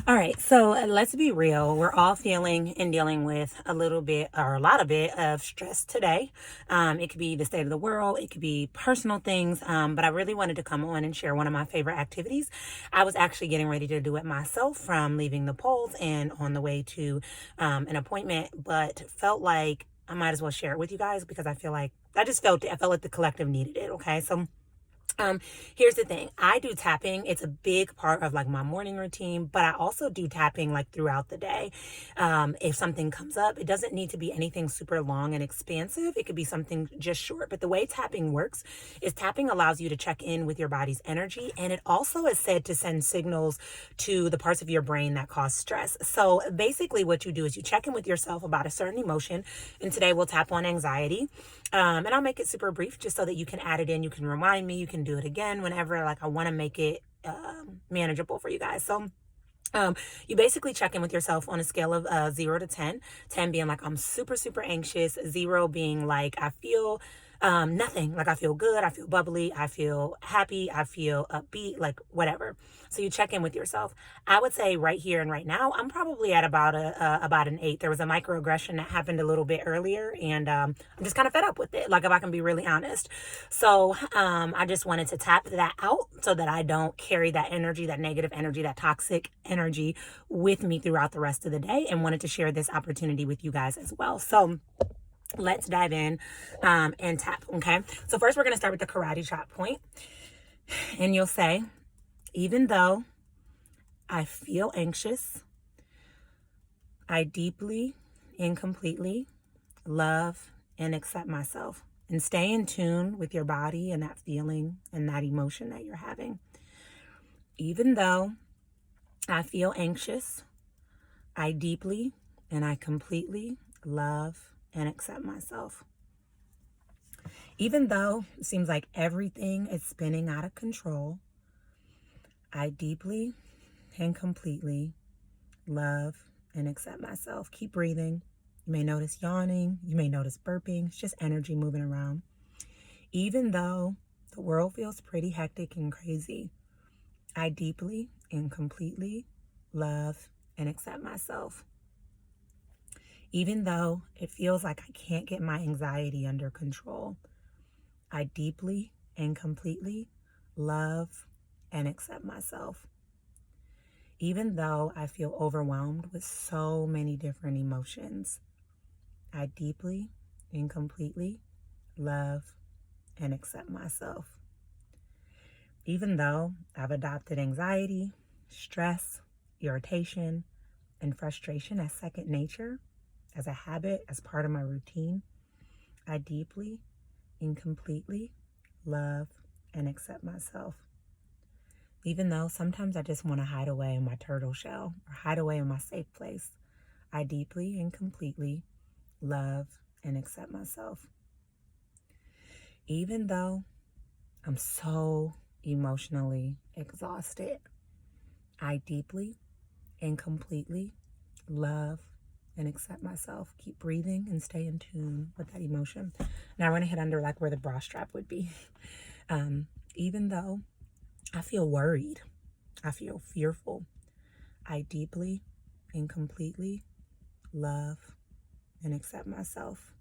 All right, so let's be real. We're all feeling and dealing with a little bit or a lot of bit of stress today. It could be the state of the world, it could be personal things, but I really wanted to come on and share one of my favorite activities. I was actually getting ready to do it myself from leaving the polls and on the way to an appointment, but felt like I might as well share it with you guys because I feel like I just felt it. I felt like the collective needed it. Okay, so um, here's the thing. I do tapping. It's a big part of like my morning routine, but I also do tapping like throughout the day. If something comes up, it doesn't need to be anything super long and expansive. It could be something just short. But the way tapping works is tapping allows you to check in with your body's energy. And it also is said to send signals to the parts of your brain that cause stress. So basically what you do is you check in with yourself about a certain emotion. And today we'll tap on anxiety. And I'll make it super brief just so that you can add it in. You can remind me. You can do it again whenever. Like I want to make it manageable for you guys. So you basically check in with yourself on a scale of 0 to 10. 10 being like I'm super, super anxious. 0 being like I feel nothing. Like I feel good. I feel bubbly. I feel happy. I feel upbeat. Like whatever. So you check in with yourself. I would say right here and right now, I'm probably at about an 8. There was a microaggression that happened a little bit earlier, and I'm just kind of fed up with it. Like if I can be really honest. So I just wanted to tap that out so that I don't carry that energy, that negative energy, that toxic energy with me throughout the rest of the day, and wanted to share this opportunity with you guys as well. So let's dive in and tap. Okay. So first we're going to start with the karate chop point, and you'll say, even though I feel anxious, I deeply and completely love and accept myself. And stay in tune with your body and that feeling and that emotion that you're having. Even though I feel anxious, I deeply and I completely love and accept myself. Even though it seems like everything is spinning out of control, I deeply and completely love and accept myself. Keep breathing. You may notice yawning. You may notice burping. It's just energy moving around. Even though the world feels pretty hectic and crazy, I deeply and completely love and accept myself. Even though it feels like I can't get my anxiety under control, I deeply and completely love and accept myself. Even though I feel overwhelmed with so many different emotions, I deeply and completely love and accept myself. Even though I've adopted anxiety, stress, irritation, and frustration as second nature, as a habit, as part of my routine, I deeply and completely love and accept myself. Even though sometimes I just want to hide away in my turtle shell or hide away in my safe place, I deeply and completely love and accept myself. Even though I'm so emotionally exhausted, I deeply and completely love and accept myself. Keep breathing and stay in tune with that emotion. Now I want to hit under like where the bra strap would be. Even though I feel worried, I feel fearful, I deeply and completely love and accept myself.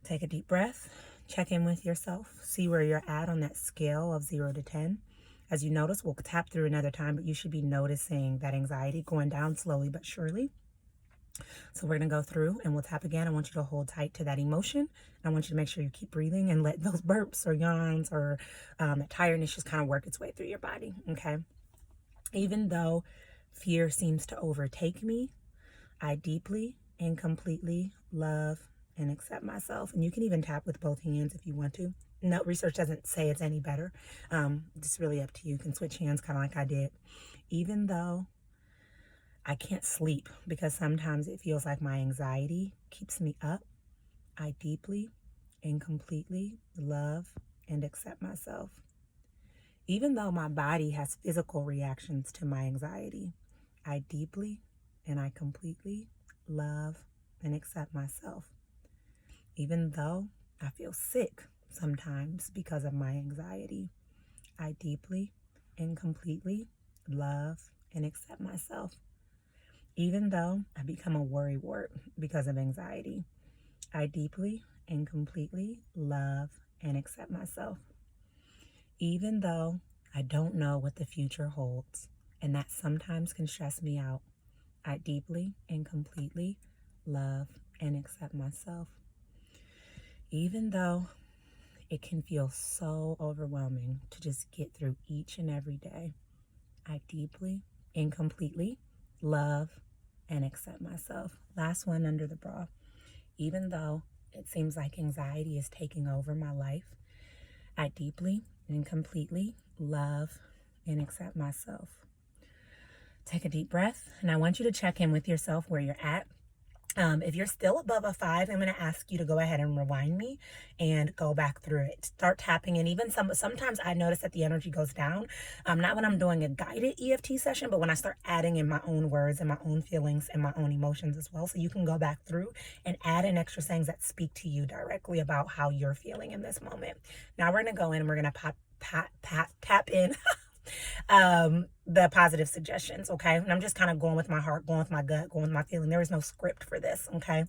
Take a deep breath, check in with yourself, see where you're at on that scale of 0 to 10. As you notice, we'll tap through another time, but you should be noticing that anxiety going down slowly but surely. So we're going to go through and we'll tap again. I want you to hold tight to that emotion. I want you to make sure you keep breathing and let those burps or yawns or that tiredness just kind of work its way through your body. Okay. Even though fear seems to overtake me, I deeply and completely love and accept myself. And you can even tap with both hands if you want to. No, research doesn't say it's any better. It's really up to you. You can switch hands kind of like I did. Even though I can't sleep because sometimes it feels like my anxiety keeps me up, I deeply and completely love and accept myself. Even though my body has physical reactions to my anxiety, I deeply and I completely love and accept myself. Even though I feel sick sometimes because of my anxiety, I deeply and completely love and accept myself. Even though I become a worrywart because of anxiety, I deeply and completely love and accept myself. Even though I don't know what the future holds, and that sometimes can stress me out, I deeply and completely love and accept myself. Even though it can feel so overwhelming to just get through each and every day, I deeply and completely love and accept myself. Last one under the bra. Even though it seems like anxiety is taking over my life, I deeply and completely love and accept myself. Take a deep breath, and I want you to check in with yourself where you're at. If you're still above a 5, I'm going to ask you to go ahead and rewind me and go back through it. Start tapping, and even sometimes I notice that the energy goes down. Not when I'm doing a guided EFT session, but when I start adding in my own words and my own feelings and my own emotions as well. So you can go back through and add in extra sayings that speak to you directly about how you're feeling in this moment. Now we're going to go in and we're going to tap in the positive suggestions, okay? And I'm just kind of going with my heart, going with my gut, going with my feeling. There is no script for this, okay?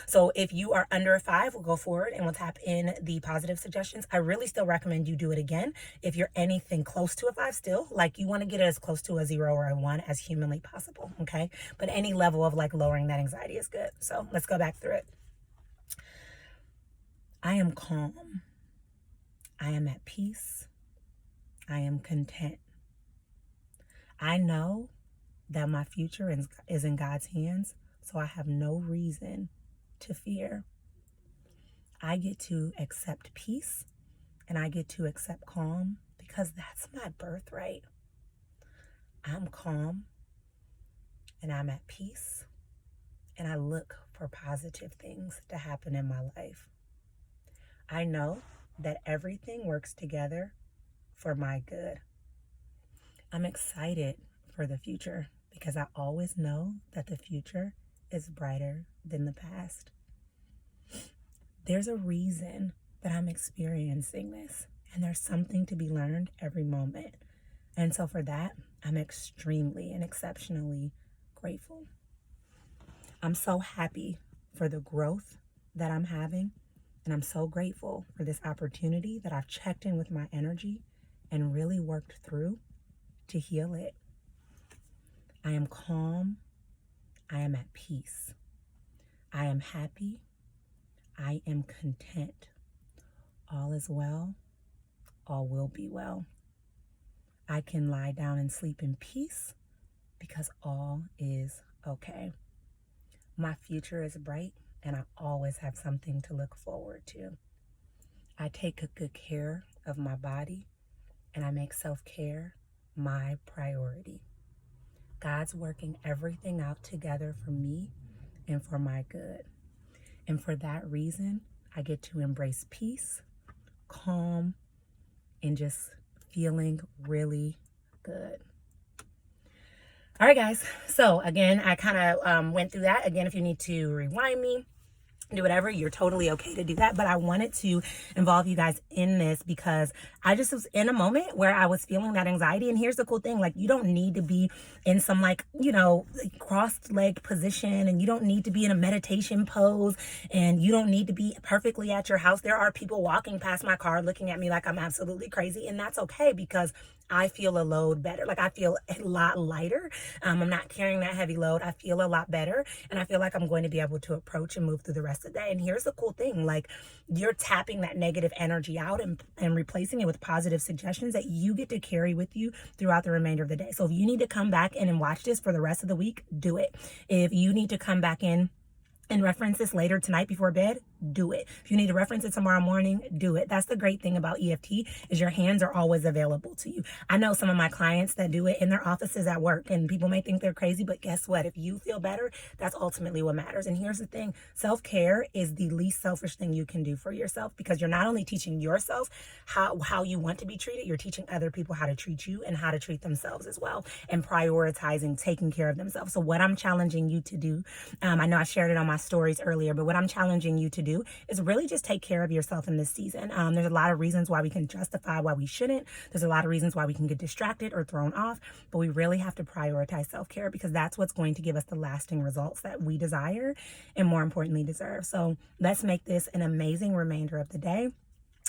So if you are under a 5, we'll go forward and we'll tap in the positive suggestions. I really still recommend you do it again. If you're anything close to a 5 still, like you want to get it as close to a 0 or a 1 as humanly possible, okay? But any level of like lowering that anxiety is good. So let's go back through it. I am calm. I am at peace. I am content. I know that my future is in God's hands, so I have no reason to fear. I get to accept peace and I get to accept calm because that's my birthright. I'm calm and I'm at peace and I look for positive things to happen in my life. I know that everything works together for my good. I'm excited for the future because I always know that the future is brighter than the past. There's a reason that I'm experiencing this, and there's something to be learned every moment. And so for that, I'm extremely and exceptionally grateful. I'm so happy for the growth that I'm having, and I'm so grateful for this opportunity that I've checked in with my energy and really worked through to heal it. I am calm. I am at peace. I am happy. I am content. All is well. All will be well. I can lie down and sleep in peace because all is okay. My future is bright and I always have something to look forward to. I take good care of my body and I make self-care my priority. God's working everything out together for me and for my good. And for that reason, I get to embrace peace, calm, and just feeling really good. All right, guys. So again, I kind of went through that. Again, if you need to rewind me, do whatever, you're totally okay to do that. But I wanted to involve you guys in this because I just was in a moment where I was feeling that anxiety. And here's the cool thing, like you don't need to be in some like, crossed leg position, and you don't need to be in a meditation pose, and you don't need to be perfectly at your house. There are people walking past my car looking at me like I'm absolutely crazy, and that's okay because I feel a load better. Like I feel a lot lighter. I'm not carrying that heavy load. I feel a lot better. And I feel like I'm going to be able to approach and move through the rest of the day. And here's the cool thing, like you're tapping that negative energy out and replacing it with positive suggestions that you get to carry with you throughout the remainder of the day. So if you need to come back in and watch this for the rest of the week, do it. If you need to come back in and reference this later tonight before bed, do it. If you need to reference it tomorrow morning, do it. That's the great thing about EFT is your hands are always available to you. I know some of my clients that do it in their offices at work, and people may think they're crazy, but guess what? If you feel better, that's ultimately what matters. And here's the thing, self-care is the least selfish thing you can do for yourself because you're not only teaching yourself how you want to be treated, you're teaching other people how to treat you and how to treat themselves as well, and prioritizing taking care of themselves. So what I'm challenging you to do, I know I shared it on my stories earlier, but what I'm challenging you to do do is really just take care of yourself in this season. There's a lot of reasons why we can justify why we shouldn't. There's a lot of reasons why we can get distracted or thrown off, but we really have to prioritize self-care because that's what's going to give us the lasting results that we desire and more importantly deserve. So let's make this an amazing remainder of the day.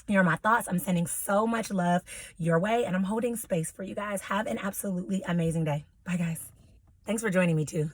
Here are my thoughts. I'm sending so much love your way and I'm holding space for you guys. Have an absolutely amazing day. Bye, guys. Thanks for joining me too.